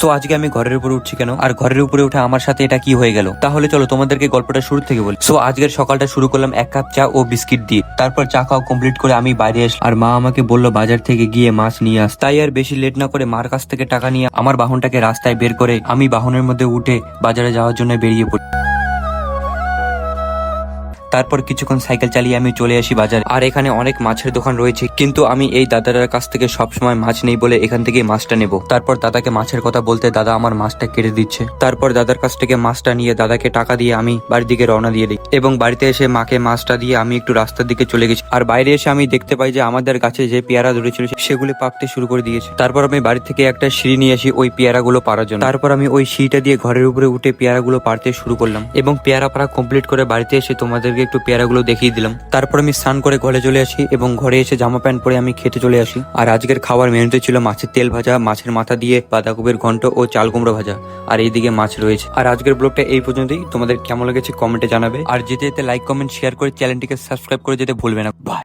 So আজকে আমি ঘরের উপরে উঠছি কেন, আর ঘরের উপরে উঠে আমার সাথে এটা কি হয়ে গেল, তাহলে চলো তোমাদেরকে গল্পটা শুরু থেকে বলি। সো আজকের সকালটা শুরু করলাম 1 কাপ চা ও বিস্কিট দিয়ে। তারপর চা খাওয়া কমপ্লিট করে আমি বাইরে আসলাম, আর মা আমাকে বললো বাজার থেকে গিয়ে মাছ নিয়ে আস। তাই আর বেশি লেট না করে মার কাছ থেকে টাকা নিয়ে আমার বাহনটাকে রাস্তায় বের করে আমি বাহনের মধ্যে উঠে বাজারে যাওয়ার জন্য বেরিয়ে পড়ি। তারপর কিছুক্ষণ সাইকেল চালিয়ে আমি চলে আসি বাজারে। আর এখানে অনেক মাছের দোকান রয়েছে, কিন্তু আমি এই দাদার কাছ থেকে সবসময় মাছ নেই বলে এখান থেকে মাছটা নেব। তারপর দাদাকে মাছের কথা বলতে দাদা আমার মাছটা কেটে দিচ্ছে। তারপর দাদার কাছ থেকে মাছটা নিয়ে দাদাকে টাকা দিয়ে আমি বাড়ির দিকে রওনা দিয়ে দিই, এবং বাড়িতে এসে মাকে মাছটা দিয়ে আমি একটু রাস্তার দিকে চলে গেছি। আর বাইরে এসে আমি দেখতে পাই যে আমাদের গাছে যে পেয়ারা ধরেছিল সেগুলি পাকতে শুরু করে দিয়েছে। তারপর আমি বাড়ি থেকে একটা সিঁড়ি নিয়ে আসি ওই পেয়ারাগুলো পাড়ার জন্য। তারপর আমি ওই সিঁড়িটা দিয়ে ঘরের উপরে উঠে পেয়ারাগুলো পাড়তে শুরু করলাম, এবং পেয়ারা পাড়া কমপ্লিট করে বাড়িতে এসে তোমাদেরকে একটু পেয়ারাগুলো দেখিয়ে দিলাম। তারপর আমি স্নান করে ঘরে চলে আসি, এবং ঘরে এসে জামা প্যান্ট পরে আমি খেতে চলে আসি। আর আজকের খাবার মেনুতে ছিল মাছের তেল ভাজা, মাছের মাথা দিয়ে বাঁধাকপির ঘন্ট ও চাল কুমড়ো ভাজা, আর এইদিকে মাছ রয়েছে। আর আজকের ব্লগটা এই পর্যন্তই। তোমাদের কেমন লেগেছে কমেন্টে জানাবে, আর যেতে যেতে লাইক কমেন্ট শেয়ার করে চ্যানেলটিকে সাবস্ক্রাইব করে যেতে ভুলবে না। বাই।